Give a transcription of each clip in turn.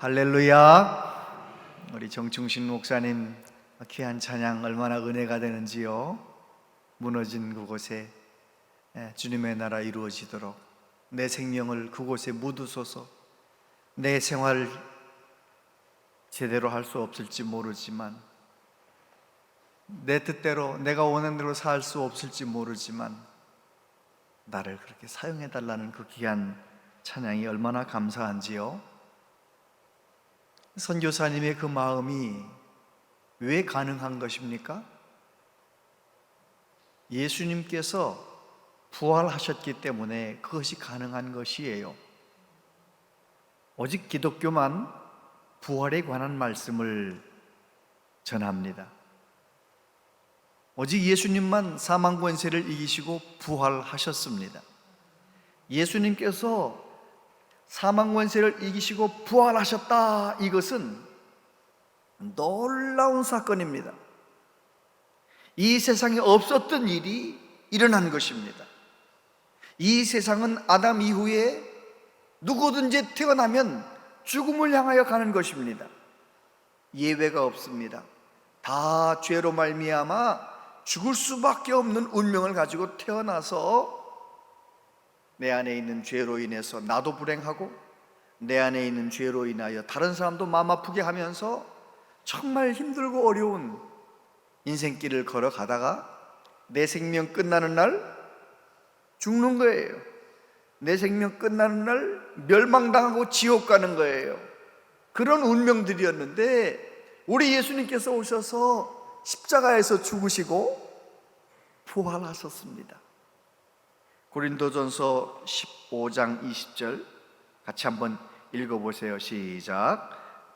할렐루야. 우리 정충신 목사님 귀한 찬양 얼마나 은혜가 되는지요. 무너진 그곳에 주님의 나라 이루어지도록 내 생명을 그곳에 묻으소서. 내 생활 제대로 할 수 없을지 모르지만, 내 뜻대로 내가 원하는 대로 살 수 없을지 모르지만 나를 그렇게 사용해달라는 그 귀한 찬양이 얼마나 감사한지요. 선교사님의 그 마음이 왜 가능한 것입니까? 예수님께서 부활하셨기 때문에 그것이 가능한 것이에요. 오직 기독교만 부활에 관한 말씀을 전합니다. 오직 예수님만 사망 권세를 이기시고 부활하셨습니다. 예수님께서 사망 권세를 이기시고 부활하셨다, 이것은 놀라운 사건입니다. 이 세상에 없었던 일이 일어난 것입니다. 이 세상은 아담 이후에 누구든지 태어나면 죽음을 향하여 가는 것입니다. 예외가 없습니다. 다 죄로 말미암아 죽을 수밖에 없는 운명을 가지고 태어나서 내 안에 있는 죄로 인해서 나도 불행하고, 내 안에 있는 죄로 인하여 다른 사람도 마음 아프게 하면서 정말 힘들고 어려운 인생길을 걸어가다가 내 생명 끝나는 날 죽는 거예요. 내 생명 끝나는 날 멸망당하고 지옥 가는 거예요. 그런 운명들이었는데 우리 예수님께서 오셔서 십자가에서 죽으시고 부활하셨습니다. 고린도전서 15장 20절 같이 한번 읽어보세요. 시작.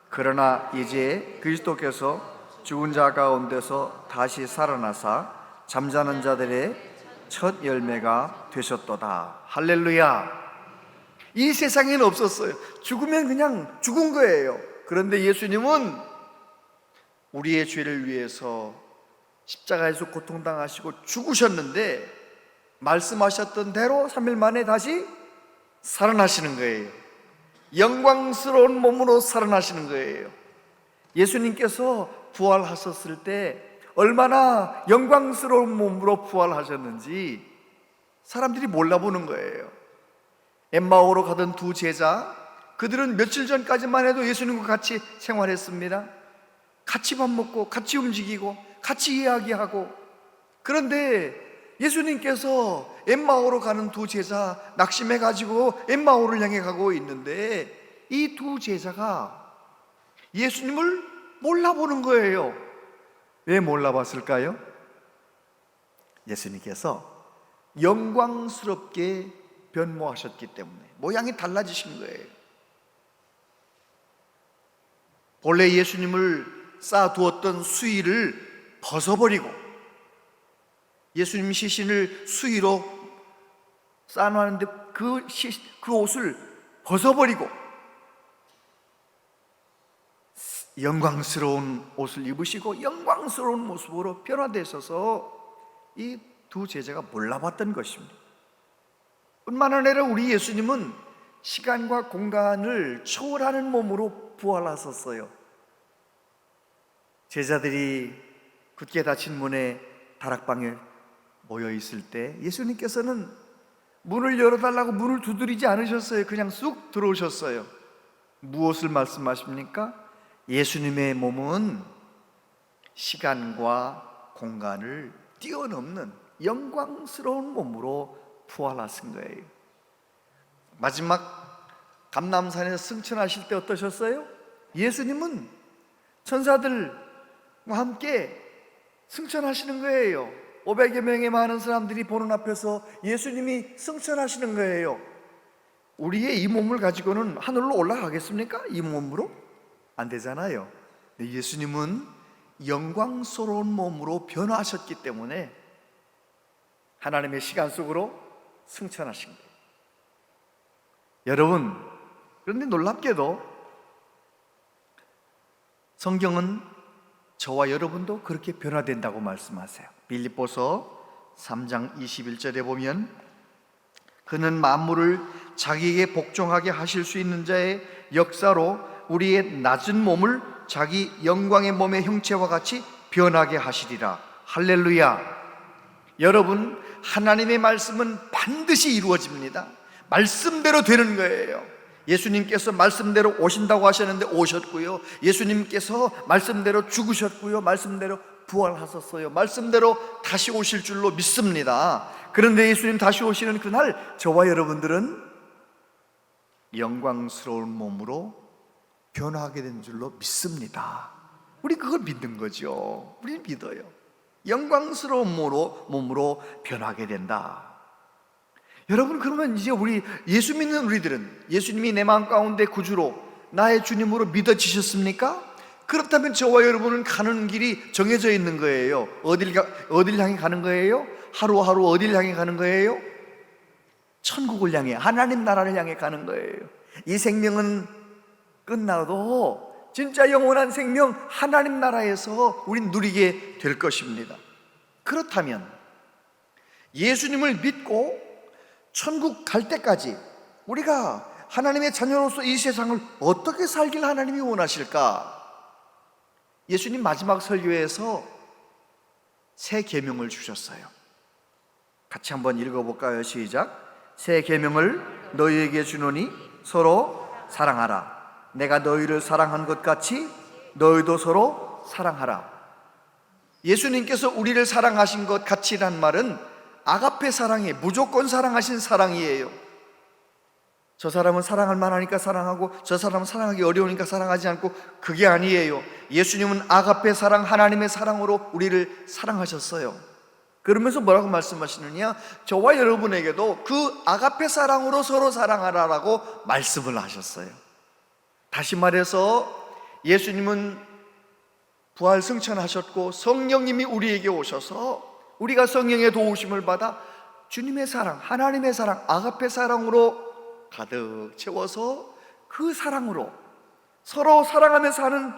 그러나 이제 그리스도께서 죽은 자 가운데서 다시 살아나사 잠자는 자들의 첫 열매가 되셨도다. 할렐루야. 이 세상에는 없었어요. 죽으면 그냥 죽은 거예요. 그런데 예수님은 우리의 죄를 위해서 십자가에서 고통당하시고 죽으셨는데 말씀하셨던 대로 3일 만에 다시 살아나시는 거예요. 영광스러운 몸으로 살아나시는 거예요. 예수님께서 부활하셨을 때 얼마나 영광스러운 몸으로 부활하셨는지 사람들이 몰라보는 거예요. 엠마오로 가던 두 제자, 그들은 며칠 전까지만 해도 예수님과 같이 생활했습니다. 같이 밥 먹고 같이 움직이고 같이 이야기하고. 그런데 예수님께서 엠마오로 가는 두 제자 낙심해가지고 엠마오를 향해 가고 있는데 이 두 제자가 예수님을 몰라보는 거예요. 왜 몰라봤을까요? 예수님께서 영광스럽게 변모하셨기 때문에 모양이 달라지신 거예요. 본래 예수님을 쌓아두었던 수의를 벗어버리고 예수님 시신을 수의로 쌓아놨는데 그 옷을 벗어버리고 영광스러운 옷을 입으시고 영광스러운 모습으로 변화되셔서 이 두 제자가 몰라봤던 것입니다. 뿐만 아니라 우리 예수님은 시간과 공간을 초월하는 몸으로 부활하셨어요. 제자들이 굳게 닫힌 문에 다락방에 모여 있을 때 예수님께서는 문을 열어달라고 문을 두드리지 않으셨어요. 그냥 쑥 들어오셨어요. 무엇을 말씀하십니까? 예수님의 몸은 시간과 공간을 뛰어넘는 영광스러운 몸으로 부활하신 거예요. 마지막 감람산에서 승천하실 때 어떠셨어요? 예수님은 천사들과 함께 승천하시는 거예요. 500여 명의 많은 사람들이 보는 앞에서 예수님이 승천하시는 거예요. 우리의 이 몸을 가지고는 하늘로 올라가겠습니까? 이 몸으로? 안 되잖아요. 예수님은 영광스러운 몸으로 변화하셨기 때문에 하나님의 시간 속으로 승천하신 거예요. 여러분, 그런데 놀랍게도 성경은 저와 여러분도 그렇게 변화된다고 말씀하세요. 빌립보서 3장 21절에 보면 그는 만물을 자기에게 복종하게 하실 수 있는 자의 역사로 우리의 낮은 몸을 자기 영광의 몸의 형체와 같이 변하게 하시리라. 할렐루야. 여러분, 하나님의 말씀은 반드시 이루어집니다. 말씀대로 되는 거예요. 예수님께서 말씀대로 오신다고 하셨는데 오셨고요, 예수님께서 말씀대로 죽으셨고요, 말씀대로 부활하셨어요. 말씀대로 다시 오실 줄로 믿습니다. 그런데 예수님 다시 오시는 그날 저와 여러분들은 영광스러운 몸으로 변화하게 된 줄로 믿습니다. 우리 그걸 믿는 거죠. 우리 믿어요. 영광스러운 몸으로 변하게 된다. 여러분, 그러면 이제 우리 예수 믿는 우리들은 예수님이 내 마음 가운데 구주로 나의 주님으로 믿어지셨습니까? 그렇다면 저와 여러분은 가는 길이 정해져 있는 거예요. 어딜 향해 가는 거예요? 하루하루 어딜 향해 가는 거예요? 천국을 향해, 하나님 나라를 향해 가는 거예요. 이 생명은 끝나도 진짜 영원한 생명, 하나님 나라에서 우린 누리게 될 것입니다. 그렇다면 예수님을 믿고 천국 갈 때까지 우리가 하나님의 자녀로서 이 세상을 어떻게 살길 하나님이 원하실까? 예수님 마지막 설교에서 새 계명을 주셨어요. 같이 한번 읽어볼까요? 시작. 새 계명을 너희에게 주노니 서로 사랑하라. 내가 너희를 사랑한 것 같이 너희도 서로 사랑하라. 예수님께서 우리를 사랑하신 것 같이란 말은 아가페 사랑이, 무조건 사랑하신 사랑이에요. 저 사람은 사랑할 만하니까 사랑하고 저 사람은 사랑하기 어려우니까 사랑하지 않고, 그게 아니에요. 예수님은 아가페 사랑, 하나님의 사랑으로 우리를 사랑하셨어요. 그러면서 뭐라고 말씀하시느냐? 저와 여러분에게도 그 아가페 사랑으로 서로 사랑하라라고 말씀을 하셨어요. 다시 말해서 예수님은 부활 승천하셨고 성령님이 우리에게 오셔서 우리가 성령의 도우심을 받아 주님의 사랑, 하나님의 사랑, 아가페 사랑으로 가득 채워서 그 사랑으로 서로 사랑하며 사는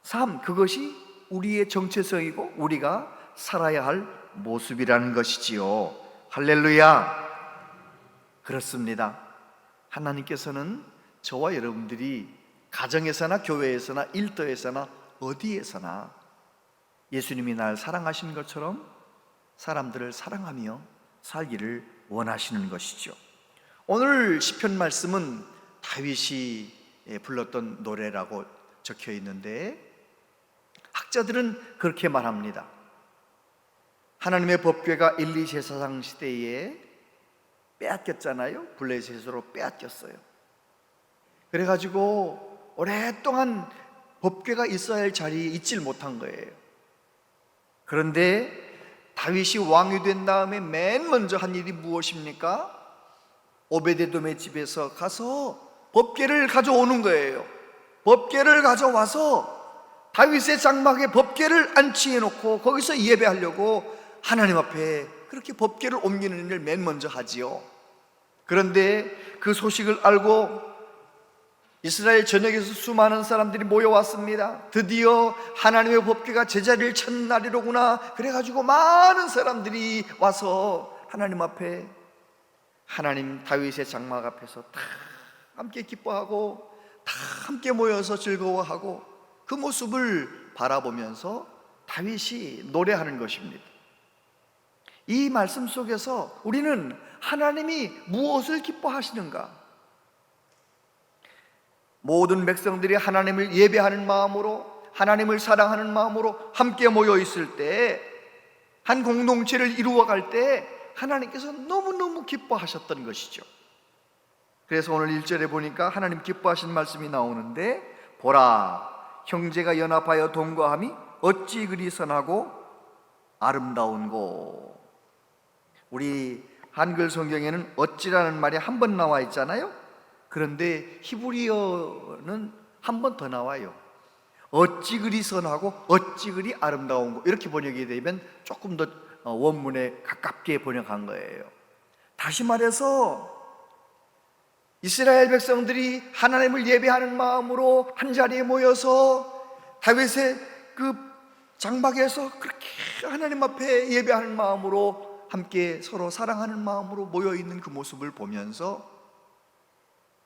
삶, 그것이 우리의 정체성이고 우리가 살아야 할 모습이라는 것이지요. 할렐루야. 그렇습니다. 하나님께서는 저와 여러분들이 가정에서나 교회에서나 일터에서나 어디에서나 예수님이 날 사랑하신 것처럼 사람들을 사랑하며 살기를 원하시는 것이죠. 오늘 시편 말씀은 다윗이 불렀던 노래라고 적혀 있는데 학자들은 그렇게 말합니다. 하나님의 법궤가 엘리 제사장 시대에 빼앗겼잖아요. 블레셋으로 빼앗겼어요. 그래가지고 오랫동안 법궤가 있어야 할 자리에 있질 못한 거예요. 그런데 다윗이 왕이 된 다음에 맨 먼저 한 일이 무엇입니까? 오베데돔의 집에서 가서 법궤를 가져오는 거예요. 법궤를 가져와서 다윗의 장막에 법궤를 안치해 놓고 거기서 예배하려고 하나님 앞에 그렇게 법궤를 옮기는 일을 맨 먼저 하지요. 그런데 그 소식을 알고 이스라엘 전역에서 수많은 사람들이 모여왔습니다. 드디어 하나님의 법궤가 제자리를 찾는 날이로구나. 그래가지고 많은 사람들이 와서 하나님 앞에, 하나님 다윗의 장막 앞에서 다 함께 기뻐하고 다 함께 모여서 즐거워하고 그 모습을 바라보면서 다윗이 노래하는 것입니다. 이 말씀 속에서 우리는 하나님이 무엇을 기뻐하시는가? 모든 백성들이 하나님을 예배하는 마음으로, 하나님을 사랑하는 마음으로 함께 모여 있을 때, 한 공동체를 이루어갈 때 하나님께서 너무너무 기뻐하셨던 것이죠. 그래서 오늘 1절에 보니까 하나님 기뻐하신 말씀이 나오는데, 보라, 형제가 연합하여 동거함이 어찌 그리 선하고 아름다운고. 우리 한글 성경에는 어찌라는 말이 한 번 나와 있잖아요. 그런데 히브리어는 한 번 더 나와요. 어찌 그리 선하고 어찌 그리 아름다운 거, 이렇게 번역이 되면 조금 더 원문에 가깝게 번역한 거예요. 다시 말해서 이스라엘 백성들이 하나님을 예배하는 마음으로 한 자리에 모여서 다윗의 그 장막에서 그렇게 하나님 앞에 예배하는 마음으로 함께 서로 사랑하는 마음으로 모여있는 그 모습을 보면서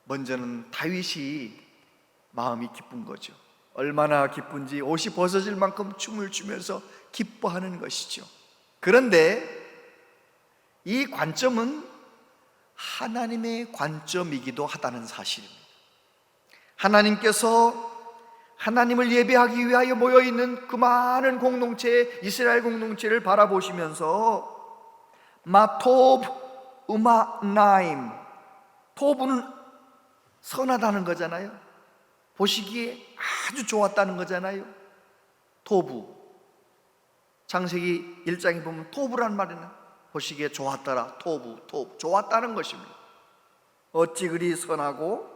먼저는 다윗이 마음이 기쁜 거죠. 얼마나 기쁜지 옷이 벗어질 만큼 춤을 추면서 기뻐하는 것이죠. 그런데 이 관점은 하나님의 관점이기도 하다는 사실입니다. 하나님께서 하나님을 예배하기 위하여 모여있는 그 많은 공동체, 이스라엘 공동체를 바라보시면서 마토브 우마나임, 토브는 선하다는 거잖아요. 보시기에 아주 좋았다는 거잖아요. 토부, 창세기 1장에 보면 토부란 말이는 보시기에 좋았더라. 토부, 좋았다는 것입니다. 어찌 그리 선하고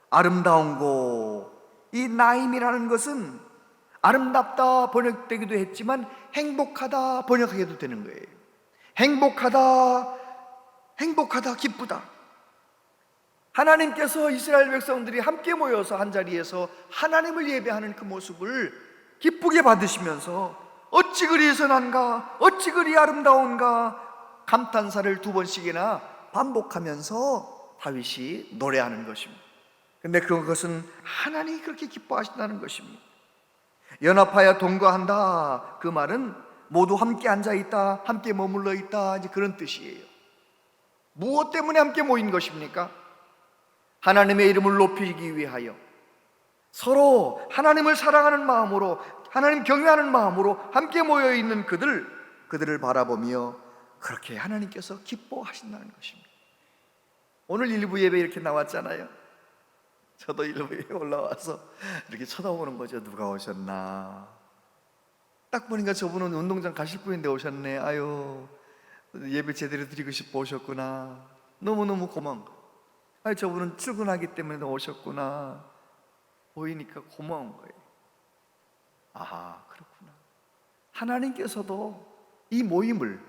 아름다운 곳. 이 나임이라는 것은 아름답다 번역되기도 했지만 행복하다 번역하기도 되는 거예요. 행복하다, 기쁘다. 하나님께서 이스라엘 백성들이 함께 모여서 한자리에서 하나님을 예배하는 그 모습을 기쁘게 받으시면서 어찌 그리 선한가, 어찌 그리 아름다운가 감탄사를 2번씩이나 반복하면서 다윗이 노래하는 것입니다. 근데 그것은 하나님이 그렇게 기뻐하신다는 것입니다. 연합하여 동거한다, 그 말은 모두 함께 앉아있다, 함께 머물러 있다, 이제 그런 뜻이에요. 무엇 때문에 함께 모인 것입니까? 하나님의 이름을 높이기 위하여 서로 하나님을 사랑하는 마음으로, 하나님 경외하는 마음으로 함께 모여있는 그들을 바라보며 그렇게 하나님께서 기뻐하신다는 것입니다. 오늘 일부 예배 이렇게 나왔잖아요. 저도 일부에 올라와서 이렇게 쳐다보는 거죠. 누가 오셨나. 딱 보니까 저분은 운동장 가실 분인데 오셨네. 아유, 예배 제대로 드리고 싶어 오셨구나. 너무너무 고마운 거. 아니, 저분은 출근하기 때문에 오셨구나. 보이니까 고마운 거예요. 아하, 그렇구나. 하나님께서도 이 모임을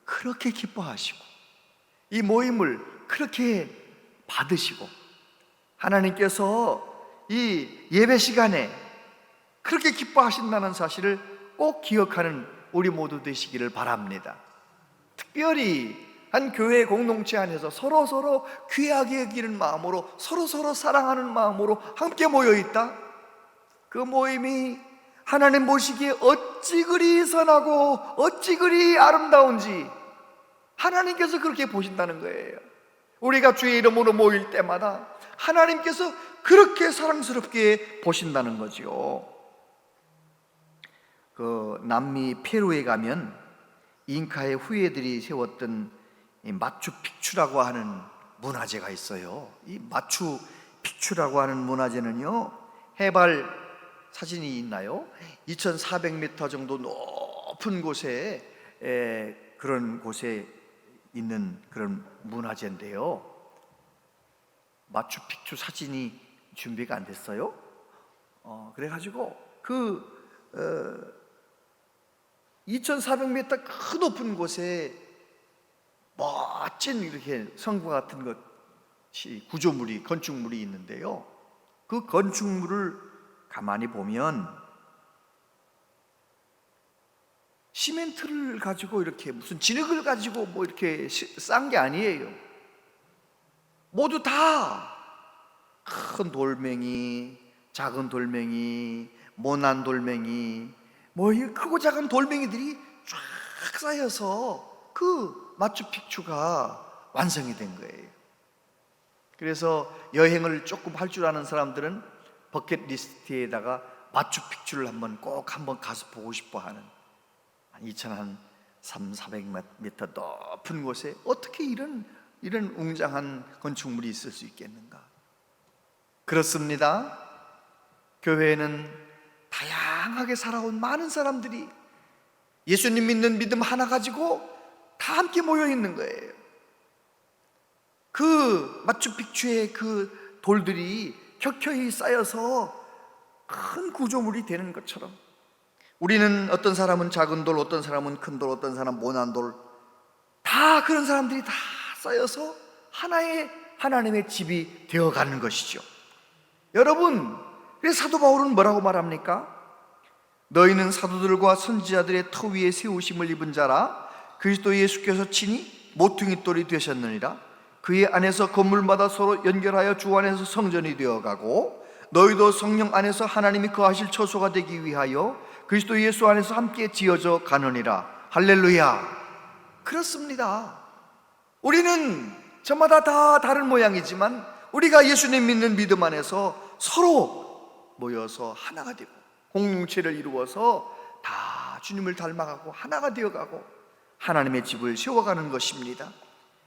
그렇게 기뻐하시고 이 모임을 그렇게 받으시고 하나님께서 이 예배 시간에 그렇게 기뻐하신다는 사실을 꼭 기억하는 우리 모두 되시기를 바랍니다. 특별히 한 교회 공동체 안에서 서로 귀하게 여기는 마음으로 서로 사랑하는 마음으로 함께 모여있다. 그 모임이 하나님 보시기에 어찌 그리 선하고 어찌 그리 아름다운지 하나님께서 그렇게 보신다는 거예요. 우리가 주의 이름으로 모일 때마다 하나님께서 그렇게 사랑스럽게 보신다는 거죠. 그 남미 페루에 가면 잉카의 후예들이 세웠던 이 마추픽추라고 하는 문화재가 있어요. 이 마추픽추라고 하는 문화재는요, 해발 사진이 있나요? 2400m 정도 높은 곳에 그런 곳에 있는 그런 문화재인데요. 마추픽추 사진이 준비가 안 됐어요. 그래가지고 2400m 그 높은 곳에 멋진 이렇게 성과 같은 것이 구조물이, 건축물이 있는데요. 그 건축물을 가만히 보면 시멘트를 가지고 이렇게 무슨 진흙을 가지고 뭐 이렇게 싼 게 아니에요. 모두 다 큰 돌멩이, 작은 돌멩이, 모난 돌멩이, 뭐 이 크고 작은 돌멩이들이 쫙 쌓여서 그 마추픽추가 완성이 된 거예요. 그래서 여행을 조금 할 줄 아는 사람들은 버킷리스트에다가 마추픽추를 한번 가서 보고 싶어 하는, 2,300-400m 높은 곳에 어떻게 이런 웅장한 건축물이 있을 수 있겠는가? 그렇습니다. 교회에는 다양하게 살아온 많은 사람들이 예수님 믿는 믿음 하나 가지고 다 함께 모여 있는 거예요. 그 마추픽추의 그 돌들이 켜켜이 쌓여서 큰 구조물이 되는 것처럼 우리는 어떤 사람은 작은 돌, 어떤 사람은 큰 돌, 어떤 사람은 모난 돌, 다 그런 사람들이 다 쌓여서 하나의 하나님의 집이 되어가는 것이죠. 여러분, 그래서 사도 바울은 뭐라고 말합니까? 너희는 사도들과 선지자들의 터 위에 세우심을 입은 자라. 그리스도 예수께서 친히 모퉁이 돌이 되셨느니라. 그의 안에서 건물마다 서로 연결하여 주 안에서 성전이 되어가고 너희도 성령 안에서 하나님이 거하실 처소가 되기 위하여 그리스도 예수 안에서 함께 지어져 가느니라. 할렐루야. 그렇습니다. 우리는 저마다 다 다른 모양이지만 우리가 예수님 믿는 믿음 안에서 서로 모여서 하나가 되고 공동체를 이루어서 다 주님을 닮아가고 하나가 되어가고 하나님의 집을 세워가는 것입니다.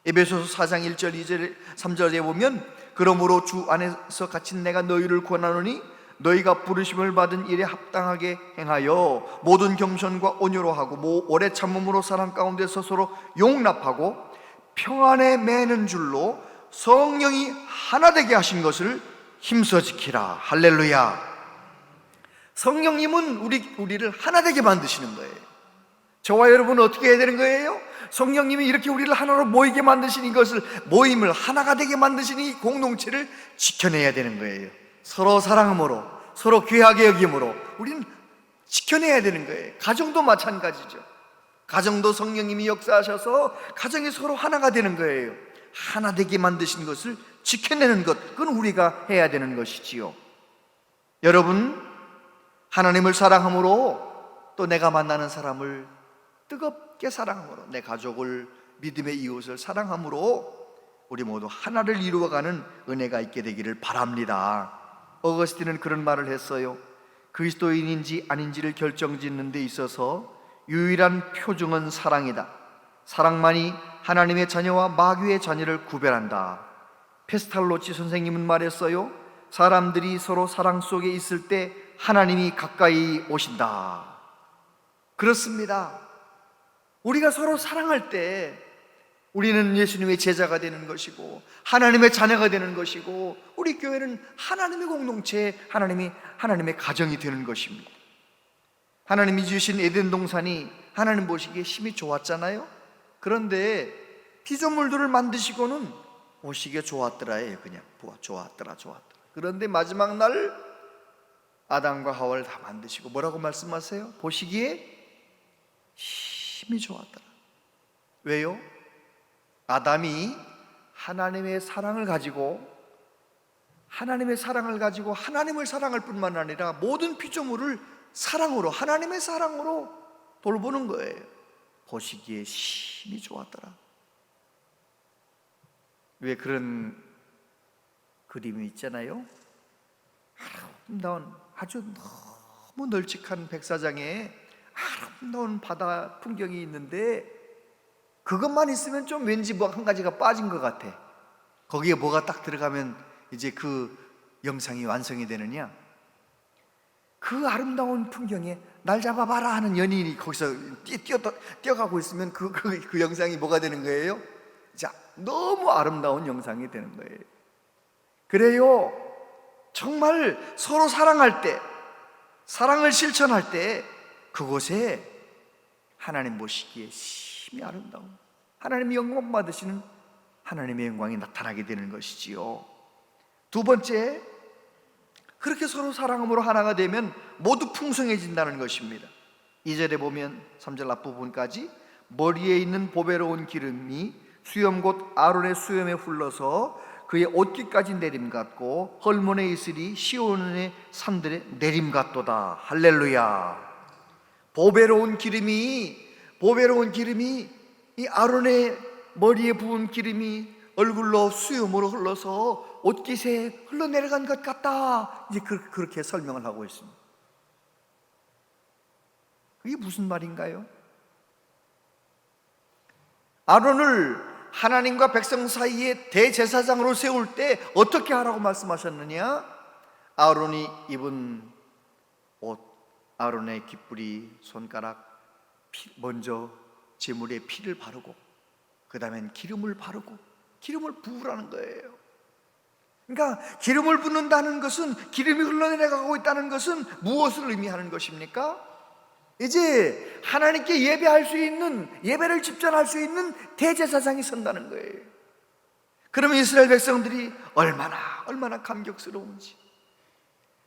에베소서 4장 1절 2절 3절에 보면 그러므로 주 안에서 갇힌 내가 너희를 권하노니 너희가 부르심을 받은 일에 합당하게 행하여 모든 겸손과 온유로 하고 오래 참음으로 사랑 가운데서 서로 용납하고 평안에 매는 줄로 성령이 하나 되게 하신 것을 힘써 지키라. 할렐루야. 성령님은 우리를 하나 되게 만드시는 거예요. 저와 여러분은 어떻게 해야 되는 거예요? 성령님이 이렇게 우리를 하나로 모이게 만드신 이것을, 모임을 하나가 되게 만드신 이 공동체를 지켜내야 되는 거예요. 서로 사랑함으로, 서로 귀하게 여김으로 우리는 지켜내야 되는 거예요. 가정도 마찬가지죠. 가정도 성령님이 역사하셔서 가정이 서로 하나가 되는 거예요. 하나 되게 만드신 것을 지켜내는 것, 그건 우리가 해야 되는 것이지요. 여러분, 하나님을 사랑함으로 또 내가 만나는 사람을 뜨겁게 사랑함으로, 내 가족을, 믿음의 이웃을 사랑함으로 우리 모두 하나를 이루어가는 은혜가 있게 되기를 바랍니다. 어거스틴은 그런 말을 했어요. 그리스도인인지 아닌지를 결정짓는 데 있어서 유일한 표준은 사랑이다. 사랑만이 하나님의 자녀와 마귀의 자녀를 구별한다. 페스탈로치 선생님은 말했어요. 사람들이 서로 사랑 속에 있을 때 하나님이 가까이 오신다. 그렇습니다. 우리가 서로 사랑할 때 우리는 예수님의 제자가 되는 것이고 하나님의 자녀가 되는 것이고 우리 교회는 하나님의 공동체, 하나님의 가정이 되는 것입니다. 하나님이 주신 에덴 동산이 하나님 보시기에 심히 좋았잖아요. 그런데 피조물들을 만드시고는 보시기에 좋았더라예요. 그냥 좋았더라. 그런데 마지막 날 아담과 하와를 다 만드시고 뭐라고 말씀하세요? 보시기에 심히 좋았더라. 왜요? 아담이 하나님의 사랑을 가지고 하나님을 사랑할 뿐만 아니라 모든 피조물을 사랑으로, 하나님의 사랑으로 돌보는 거예요. 보시기에 심히 좋았더라. 왜 그런 그림이 있잖아요. 아름다운, 아주 너무 널찍한 백사장에 아름다운 바다 풍경이 있는데 그것만 있으면 좀 왠지 뭐 한 가지가 빠진 것 같아. 거기에 뭐가 딱 들어가면 이제 그 영상이 완성이 되느냐? 그 아름다운 풍경에 날 잡아봐라 하는 연인이 거기서 뛰어가고 있으면 그 영상이 뭐가 되는 거예요? 자, 너무 아름다운 영상이 되는 거예요. 그래요. 정말 서로 사랑할 때, 사랑을 실천할 때 그곳에 하나님 보시기에 심히 아름다운 하나님의 영광 받으시는 하나님의 영광이 나타나게 되는 것이지요. 두 번째, 그렇게 서로 사랑함으로 하나가 되면 모두 풍성해진다는 것입니다. 2절에 보면 3절 앞부분까지 머리에 있는 보배로운 기름이 수염 곧 아론의 수염에 흘러서 그의 옷깃까지 내림 같고 헐몬의 이슬이 시온의 산들의 내림 같도다. 할렐루야. 보배로운 기름이 이 아론의 머리에 부은 기름이 얼굴로 수염으로 흘러서 옷깃에 흘러내려간 것 같다. 이제 그렇게 설명을 하고 있습니다. 그게 무슨 말인가요? 아론을 하나님과 백성 사이에 대제사장으로 세울 때 어떻게 하라고 말씀하셨느냐? 아론이 입은 옷, 아론의 깃뿌리, 손가락, 먼저 제물에 피를 바르고 그 다음엔 기름을 바르고 기름을 부으라는 거예요. 그러니까 기름을 붓는다는 것은, 기름이 흘러내려가고 있다는 것은 무엇을 의미하는 것입니까? 이제 하나님께 예배할 수 있는, 예배를 집전할 수 있는 대제사장이 선다는 거예요. 그러면 이스라엘 백성들이 얼마나 감격스러운지,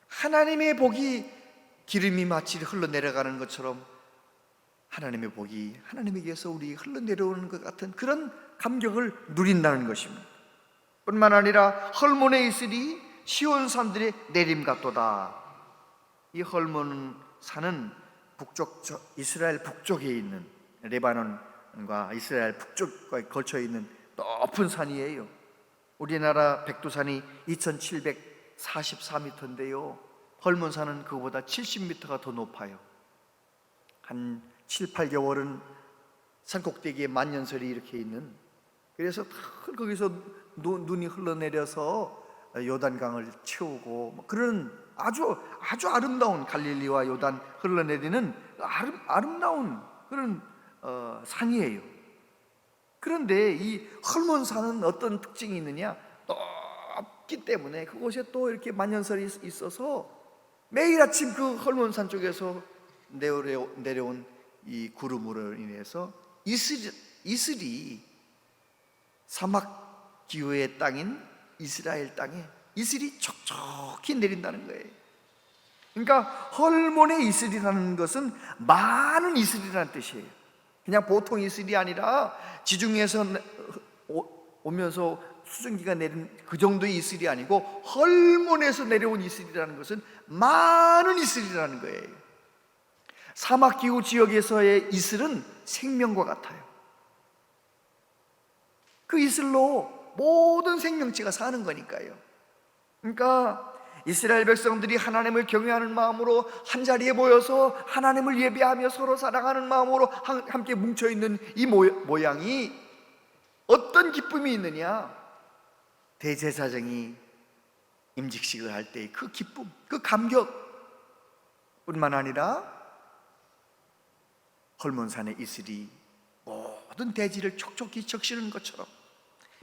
하나님의 복이 기름이 마치 흘러내려가는 것처럼 하나님의 복이 하나님에게서 우리 흘러내려오는 것 같은 그런 감격을 누린다는 것입니다. 뿐만 아니라 헐몬의 이슬이 시온 사람들의 내림 같도다. 이 헐몬 산은 북쪽, 이스라엘 북쪽에 있는, 레바논과 이스라엘 북쪽에 걸쳐 있는 높은 산이에요. 우리나라 백두산이 2744m인데요 헐몬산은 그보다 70m가 더 높아요. 한 7, 8개월은 산꼭대기에 만년설이 이렇게 있는, 그래서 거기서 눈이 흘러내려서 요단강을 채우고 그런 아주 아름다운, 갈릴리와 요단 흘러내리는 아름다운 그런 산이에요. 그런데 이 헐몬산은 어떤 특징이 있느냐? 높기 때문에 그곳에 또 이렇게 만년설이 있어서 매일 아침 그 헐몬산 쪽에서 내려온 이 구름으로 인해서 이슬이 사막 기후의 땅인 이스라엘 땅에 이슬이 촉촉히 내린다는 거예요. 그러니까 헐몬의 이슬이라는 것은 많은 이슬이라는 뜻이에요. 그냥 보통 이슬이 아니라 지중해에서 오면서 수증기가 내린 그 정도의 이슬이 아니고 헐몬에서 내려온 이슬이라는 것은 많은 이슬이라는 거예요. 사막기후 지역에서의 이슬은 생명과 같아요. 그 이슬로 모든 생명체가 사는 거니까요. 그러니까 이스라엘 백성들이 하나님을 경외하는 마음으로 한자리에 모여서 하나님을 예배하며 서로 사랑하는 마음으로 함께 뭉쳐있는 이 모양이 어떤 기쁨이 있느냐? 대제사장이 임직식을 할 때의 그 기쁨, 그 감격 뿐만 아니라 헐몬산의 이슬이 모든 대지를 촉촉히 적시는 것처럼,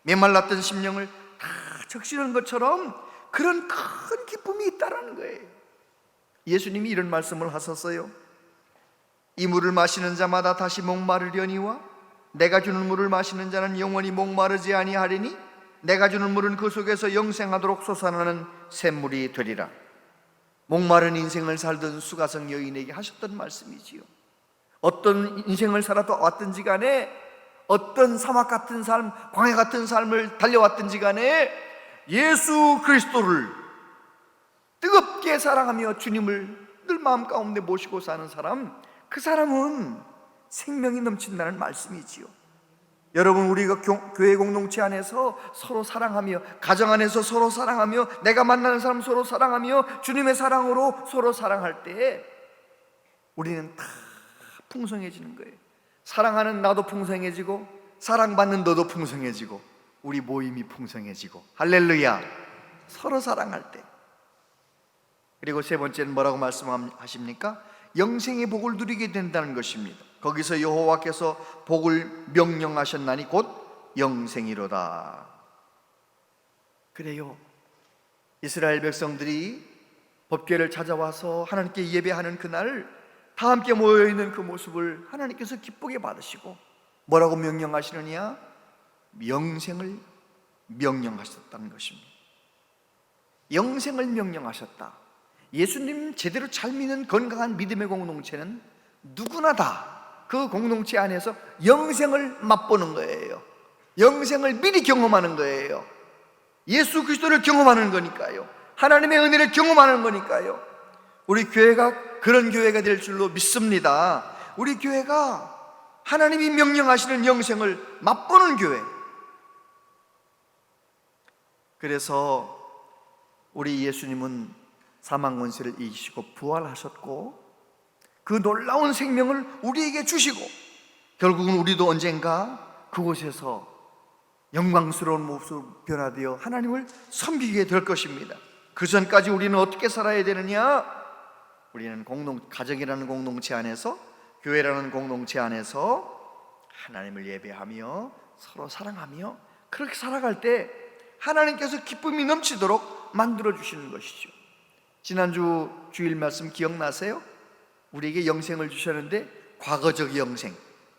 메말랐던 심령을 다 적시는 것처럼 그런 큰 기쁨이 있다라는 거예요. 예수님이 이런 말씀을 하셨어요. 이 물을 마시는 자마다 다시 목마르려니와 내가 주는 물을 마시는 자는 영원히 목마르지 아니하리니 내가 주는 물은 그 속에서 영생하도록 솟아나는 샘물이 되리라. 목마른 인생을 살던 수가성 여인에게 하셨던 말씀이지요. 어떤 인생을 살아도 왔든지 간에, 어떤 사막 같은 삶, 광야 같은 삶을 달려왔든지 간에 예수 그리스도를 뜨겁게 사랑하며 주님을 늘 마음 가운데 모시고 사는 사람, 그 사람은 생명이 넘친다는 말씀이지요. 여러분, 우리가 교회 공동체 안에서 서로 사랑하며, 가정 안에서 서로 사랑하며, 내가 만나는 사람 서로 사랑하며 주님의 사랑으로 서로 사랑할 때 우리는 다 풍성해지는 거예요. 사랑하는 나도 풍성해지고 사랑받는 너도 풍성해지고 우리 모임이 풍성해지고, 할렐루야. 서로 사랑할 때. 그리고 세 번째는 뭐라고 말씀하십니까? 영생의 복을 누리게 된다는 것입니다. 거기서 여호와께서 복을 명령하셨나니 곧 영생이로다. 그래요. 이스라엘 백성들이 법궤를 찾아와서 하나님께 예배하는 그날 다 함께 모여있는 그 모습을 하나님께서 기쁘게 받으시고 뭐라고 명령하시느냐? 영생을 명령하셨다는 것입니다. 영생을 명령하셨다. 예수님 제대로 잘 믿는 건강한 믿음의 공동체는 누구나 다 그 공동체 안에서 영생을 맛보는 거예요. 영생을 미리 경험하는 거예요. 예수 그리스도를 경험하는 거니까요. 하나님의 은혜를 경험하는 거니까요. 우리 교회가 그런 교회가 될 줄로 믿습니다. 우리 교회가 하나님이 명령하시는 영생을 맛보는 교회. 그래서 우리 예수님은 사망 권세를 이기시고 부활하셨고 그 놀라운 생명을 우리에게 주시고 결국은 우리도 언젠가 그곳에서 영광스러운 모습으로 변화되어 하나님을 섬기게 될 것입니다. 그 전까지 우리는 어떻게 살아야 되느냐? 우리는 가정이라는 공동체 안에서, 교회라는 공동체 안에서 하나님을 예배하며 서로 사랑하며 그렇게 살아갈 때 하나님께서 기쁨이 넘치도록 만들어 주시는 것이죠. 지난주 주일 말씀 기억나세요? 우리에게 영생을 주셨는데 과거적 영생.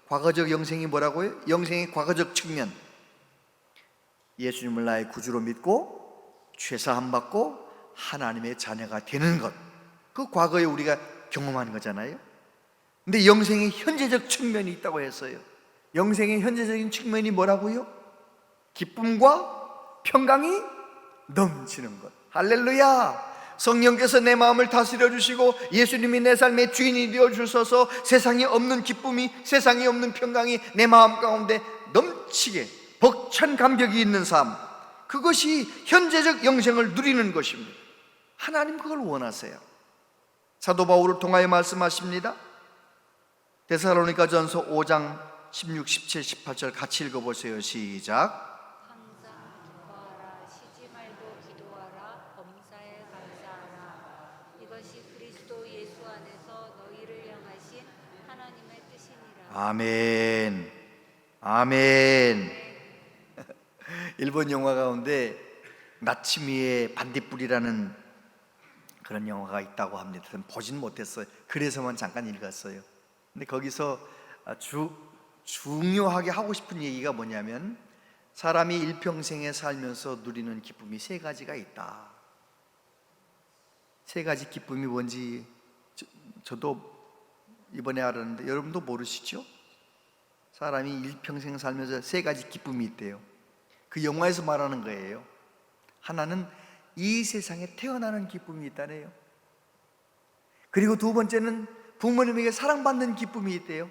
과거적 영생이 뭐라고요? 영생의 과거적 측면. 예수님을 나의 구주로 믿고 죄사함 받고 하나님의 자녀가 되는 것. 그 과거에 우리가 경험한 거잖아요. 근데 영생의 현재적 측면이 있다고 했어요. 영생의 현재적인 측면이 뭐라고요? 기쁨과 평강이 넘치는 것. 할렐루야! 성령께서 내 마음을 다스려 주시고 예수님이 내 삶의 주인이 되어 주셔서 세상에 없는 기쁨이, 세상에 없는 평강이 내 마음 가운데 넘치게 벅찬 감격이 있는 삶, 그것이 현재적 영생을 누리는 것입니다. 하나님 그걸 원하세요. 사도 바울을 통하여 말씀하십니다. 데살로니가전서 5장 16, 17, 18절 같이 읽어보세요. 시작. 항상 기뻐하라, 쉬지 말고 기도하라, 범사에 감사하라. 이것이 그리스도 예수 안에서 너희를 향하신 하나님의 뜻이니라. 아멘. 아멘. 일본 영화 가운데 나츠미의 반딧불이라는 그런 영화가 있다고 합니다. 보진 못했어요. 그래서만 잠깐 읽었어요. 근데 거기서 중요하게 하고 싶은 얘기가 뭐냐면, 사람이 일평생에 살면서 누리는 기쁨이 세 가지가 있다. 세 가지 기쁨이 뭔지 저도 이번에 알았는데 여러분도 모르시죠? 사람이 일평생 살면서 세 가지 기쁨이 있대요. 그 영화에서 말하는 거예요. 하나는 이 세상에 태어나는 기쁨이 있다네요. 그리고 두 번째는 부모님에게 사랑받는 기쁨이 있대요.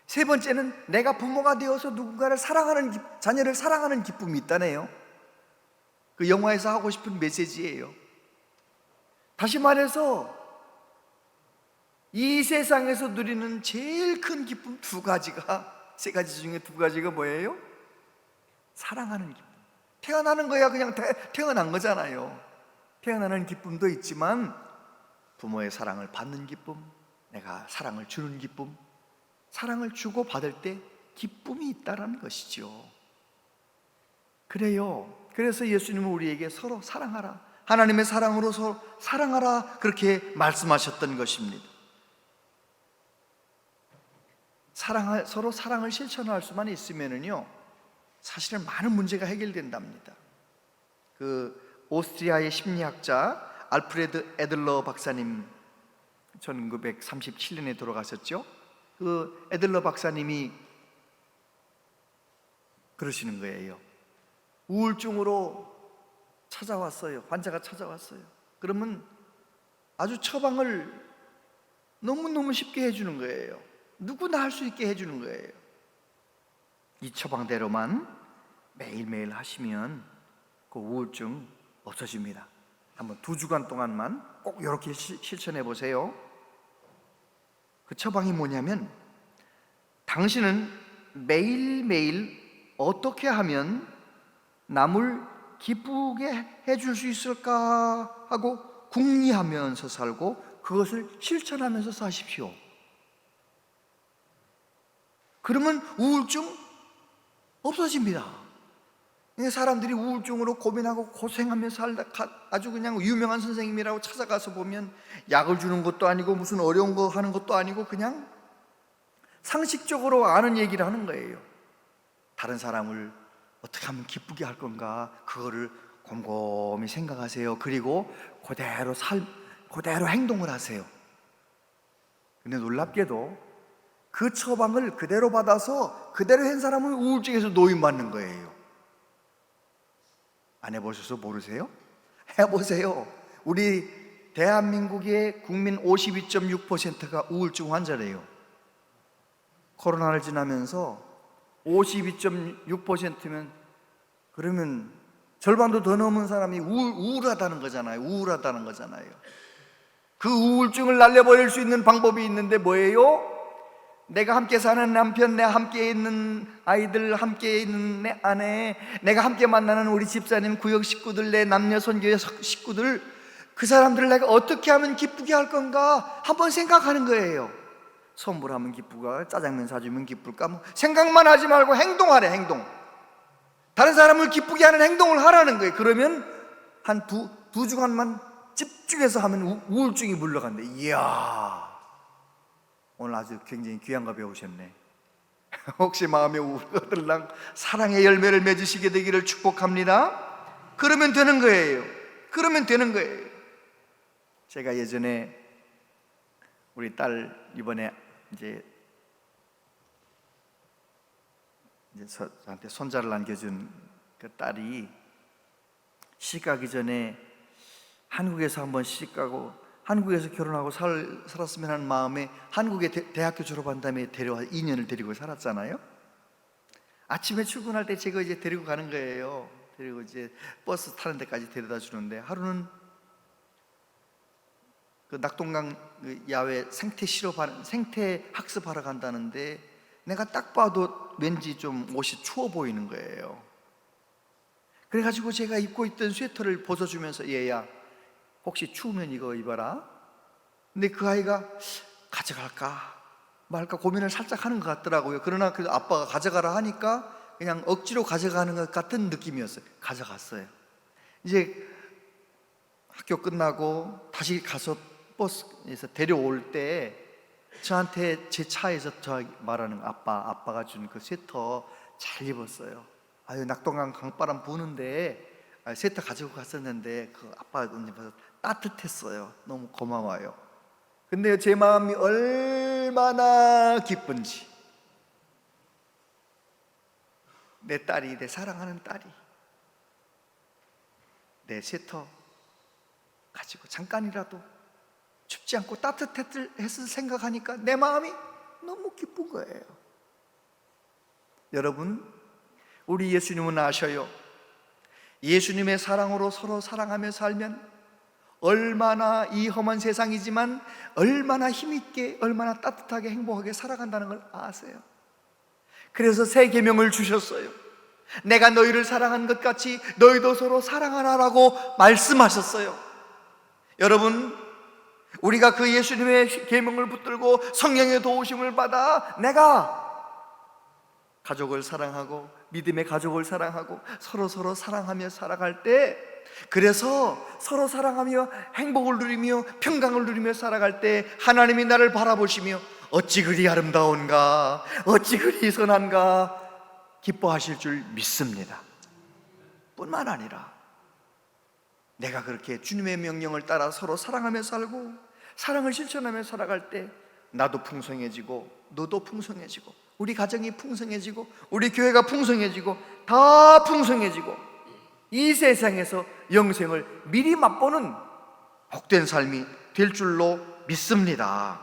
세 번째는 내가 부모가 되어서 누군가를 사랑하는, 자녀를 사랑하는 기쁨이 있다네요. 그 영화에서 하고 싶은 메시지예요. 다시 말해서 이 세상에서 누리는 제일 큰 기쁨 두 가지가, 세 가지 중에 두 가지가 뭐예요? 사랑하는 기쁨. 태어나는 거야 그냥 태어난 거잖아요. 태어나는 기쁨도 있지만 부모의 사랑을 받는 기쁨, 내가 사랑을 주는 기쁨, 사랑을 주고 받을 때 기쁨이 있다라는 것이죠. 그래요. 그래서 예수님은 우리에게 서로 사랑하라, 하나님의 사랑으로 서로 사랑하라, 그렇게 말씀하셨던 것입니다. 서로 사랑을 실천할 수만 있으면은요, 사실은 많은 문제가 해결된답니다. 그 오스트리아의 심리학자 알프레드 애들러 박사님, 1937년에 돌아가셨죠. 그 애들러 박사님이 그러시는 거예요. 우울증으로 찾아왔어요. 환자가 찾아왔어요. 그러면 아주 처방을 너무너무 쉽게 해주는 거예요. 누구나 할 수 있게 해주는 거예요. 이 처방대로만 매일매일 하시면 그 우울증 없어집니다. 한번 2주간 동안만 꼭 이렇게 실천해 보세요. 그 처방이 뭐냐면, 당신은 매일매일 어떻게 하면 남을 기쁘게 해줄 수 있을까 하고 궁리하면서 살고 그것을 실천하면서 사십시오. 그러면 우울증 없어집니다. 사람들이 우울증으로 고민하고 고생하며 살다 아주 그냥 유명한 선생님이라고 찾아가서 보면 약을 주는 것도 아니고 무슨 어려운 거 하는 것도 아니고 그냥 상식적으로 아는 얘기를 하는 거예요. 다른 사람을 어떻게 하면 기쁘게 할 건가, 그거를 곰곰이 생각하세요. 그리고 그대로 행동을 하세요. 근데 놀랍게도 그 처방을 그대로 받아서 그대로 한 사람은 우울증에서 노인받는 거예요. 안 해보셔서 모르세요? 해보세요. 우리 대한민국의 국민 52.6%가 우울증 환자래요. 코로나를 지나면서 52.6%면 그러면 절반도 더 넘은 사람이 우울하다는 거잖아요. 우울하다는 거잖아요. 그 우울증을 날려버릴 수 있는 방법이 있는데 뭐예요? 내가 함께 사는 남편, 내가 함께 있는 아이들, 함께 있는 내 아내, 내가 함께 만나는 우리 집사님, 구역 식구들, 내 남녀 선교회 식구들, 그 사람들을 내가 어떻게 하면 기쁘게 할 건가 한번 생각하는 거예요. 선물하면 기쁘가, 짜장면 사주면 기쁠까, 뭐 생각만 하지 말고 행동하래. 행동. 다른 사람을 기쁘게 하는 행동을 하라는 거예요. 그러면 한 두 주간만 집중해서 하면 우울증이 물러간대. 이야, 오늘 아주 굉장히 귀한 거 배우셨네. 혹시 마음에 우울들랑 사랑의 열매를 맺으시게 되기를 축복합니다. 그러면 되는 거예요. 그러면 되는 거예요. 제가 예전에 우리 딸 이번에 이제 저한테 손자를 안겨준 그 딸이 시가기 전에 한국에서 한번 시집가고 한국에서 결혼하고 살았으면 하는 마음에 한국에 대학교 졸업한 다음에 데려와 2년을 데리고 살았잖아요. 아침에 출근할 때 제가 이제 데리고 가는 거예요. 데리고 이제 버스 타는 데까지 데려다 주는데, 하루는 그 낙동강 야외 생태 학습하러 간다는데 내가 딱 봐도 왠지 좀 옷이 추워 보이는 거예요. 그래가지고 제가 입고 있던 스웨터를 벗어주면서 얘야, 혹시 추우면 이거 입어라. 근데 그 아이가 가져갈까 말까 고민을 살짝 하는 것 같더라고요. 그러나 그 아빠가 가져가라 하니까 그냥 억지로 가져가는 것 같은 느낌이었어요. 가져갔어요. 이제 학교 끝나고 다시 가서 버스에서 데려올 때 저한테 제 차에서 저 말하는 아빠가 준 그 스웨터 잘 입었어요. 아유, 낙동강 강바람 부는데 스웨터 가지고 갔었는데 그 아빠가 입어서 따뜻했어요. 너무 고마워요. 근데 제 마음이 얼마나 기쁜지, 내 딸이, 내 사랑하는 딸이 내 스웨터 가지고 잠깐이라도 춥지 않고 따뜻했을 생각하니까 내 마음이 너무 기쁜 거예요. 여러분, 우리 예수님은 아셔요. 예수님의 사랑으로 서로 사랑하며 살면 얼마나 이 험한 세상이지만 얼마나 힘있게, 얼마나 따뜻하게 행복하게 살아간다는 걸 아세요. 그래서 새 계명을 주셨어요. 내가 너희를 사랑한 것 같이 너희도 서로 사랑하라라고 말씀하셨어요. 여러분, 우리가 그 예수님의 계명을 붙들고 성령의 도우심을 받아 내가 가족을 사랑하고 믿음의 가족을 사랑하고 서로 사랑하며 살아갈 때, 그래서 서로 사랑하며 행복을 누리며 평강을 누리며 살아갈 때 하나님이 나를 바라보시며 어찌 그리 아름다운가, 어찌 그리 선한가 기뻐하실 줄 믿습니다. 뿐만 아니라 내가 그렇게 주님의 명령을 따라 서로 사랑하며 살고 사랑을 실천하며 살아갈 때 나도 풍성해지고 너도 풍성해지고 우리 가정이 풍성해지고 우리 교회가 풍성해지고 다 풍성해지고 이 세상에서 영생을 미리 맛보는 복된 삶이 될 줄로 믿습니다.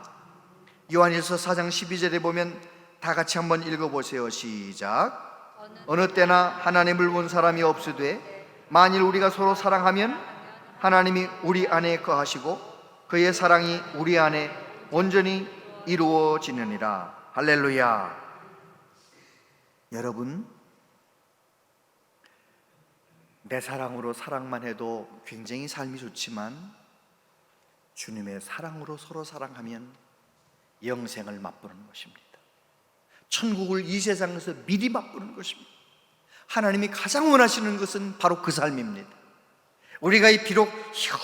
요한일서 4장 12절에 보면 다 같이 한번 읽어보세요. 시작. 어느 때나 하나님을 본 사람이 없으되 만일 우리가 서로 사랑하면 하나님이 우리 안에 거하시고 그의 사랑이 우리 안에 온전히 이루어지느니라. 할렐루야. 여러분, 내 사랑으로 사랑만 해도 굉장히 삶이 좋지만 주님의 사랑으로 서로 사랑하면 영생을 맛보는 것입니다. 천국을 이 세상에서 미리 맛보는 것입니다. 하나님이 가장 원하시는 것은 바로 그 삶입니다. 우리가 비록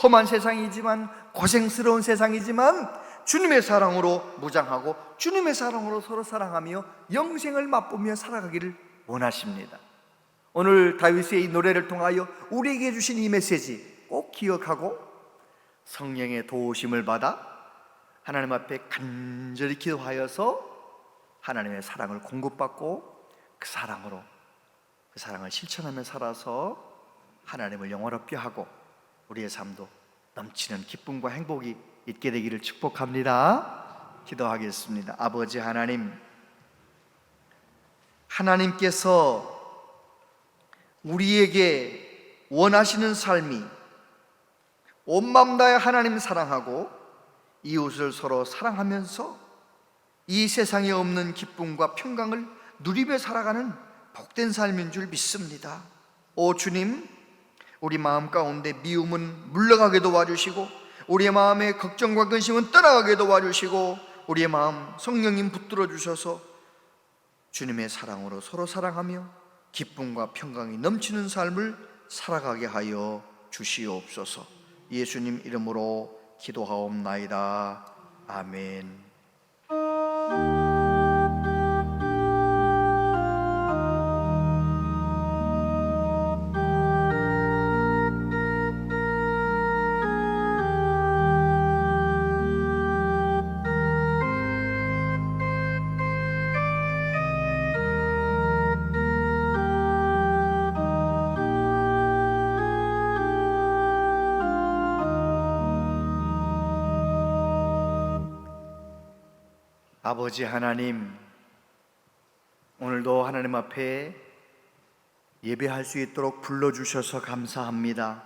험한 세상이지만, 고생스러운 세상이지만 주님의 사랑으로 무장하고 주님의 사랑으로 서로 사랑하며 영생을 맛보며 살아가기를 원하십니다. 오늘 다윗의 이 노래를 통하여 우리에게 주신 이 메시지 꼭 기억하고 성령의 도우심을 받아 하나님 앞에 간절히 기도하여서 하나님의 사랑을 공급받고 그 사랑으로 그 사랑을 실천하며 살아서 하나님을 영원롭게 하고 우리의 삶도 넘치는 기쁨과 행복이 있게 되기를 축복합니다. 기도하겠습니다. 아버지 하나님, 하나님께서 우리에게 원하시는 삶이 온 마음 다해 하나님 사랑하고 이웃을 서로 사랑하면서 이 세상에 없는 기쁨과 평강을 누리며 살아가는 복된 삶인 줄 믿습니다. 오 주님, 우리 마음 가운데 미움은 물러가게 도와주시고 우리의 마음의 걱정과 근심은 떠나가게 도와주시고 우리의 마음 성령님 붙들어 주셔서 주님의 사랑으로 서로 사랑하며 기쁨과 평강이 넘치는 삶을 살아가게 하여 주시옵소서. 예수님 이름으로 기도하옵나이다. 아멘. 아버지 하나님, 오늘도 하나님 앞에 예배할 수 있도록 불러주셔서 감사합니다.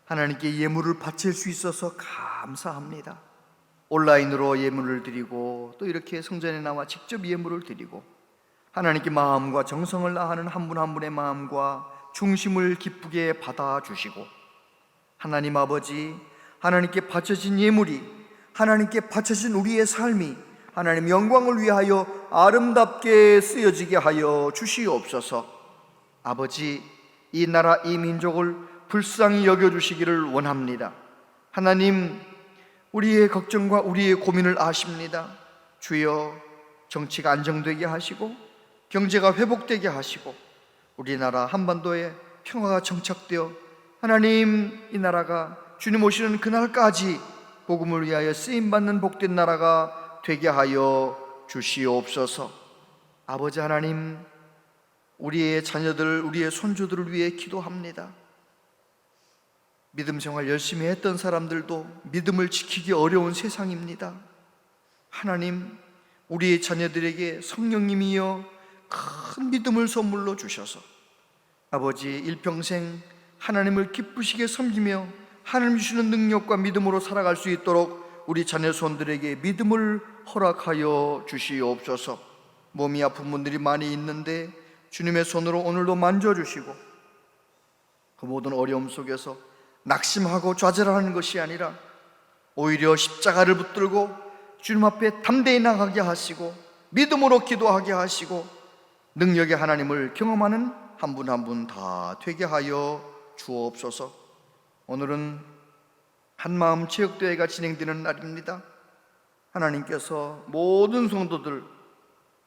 하나님께 예물을 바칠 수 있어서 감사합니다. 온라인으로 예물을 드리고 또 이렇게 성전에 나와 직접 예물을 드리고 하나님께 마음과 정성을 다하는 한 분 한 분의 마음과 중심을 기쁘게 받아주시고, 하나님 아버지, 하나님께 바쳐진 예물이, 하나님께 바쳐진 우리의 삶이 하나님 영광을 위하여 아름답게 쓰여지게 하여 주시옵소서. 아버지, 이 나라 이 민족을 불쌍히 여겨주시기를 원합니다. 하나님, 우리의 걱정과 우리의 고민을 아십니다. 주여, 정치가 안정되게 하시고 경제가 회복되게 하시고 우리나라 한반도에 평화가 정착되어 하나님, 이 나라가 주님 오시는 그날까지 복음을 위하여 쓰임받는 복된 나라가 되게 하여 주시옵소서. 아버지 하나님, 우리의 자녀들, 우리의 손주들을 위해 기도합니다. 믿음 생활 열심히 했던 사람들도 믿음을 지키기 어려운 세상입니다. 하나님, 우리의 자녀들에게 성령님이여 큰 믿음을 선물로 주셔서 아버지, 일평생 하나님을 기쁘시게 섬기며 하나님 주시는 능력과 믿음으로 살아갈 수 있도록 우리 자녀 손들에게 믿음을 허락하여 주시옵소서. 몸이 아픈 분들이 많이 있는데 주님의 손으로 오늘도 만져주시고 그 모든 어려움 속에서 낙심하고 좌절하는 것이 아니라 오히려 십자가를 붙들고 주님 앞에 담대히 나가게 하시고 믿음으로 기도하게 하시고 능력의 하나님을 경험하는 한 분 한 분 다 되게 하여 주옵소서. 오늘은 한마음 체육대회가 진행되는 날입니다. 하나님께서 모든 성도들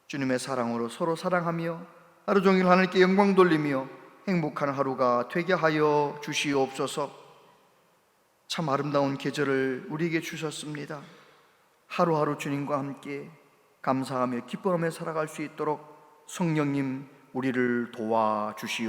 주님의 사랑으로 서로 사랑하며 하루 종일 하나님께 영광 돌리며 행복한 하루가 되게 하여 주시옵소서. 참 아름다운 계절을 우리에게 주셨습니다. 하루하루 주님과 함께 감사하며 기뻐하며 살아갈 수 있도록 성령님 우리를 도와주시옵소서.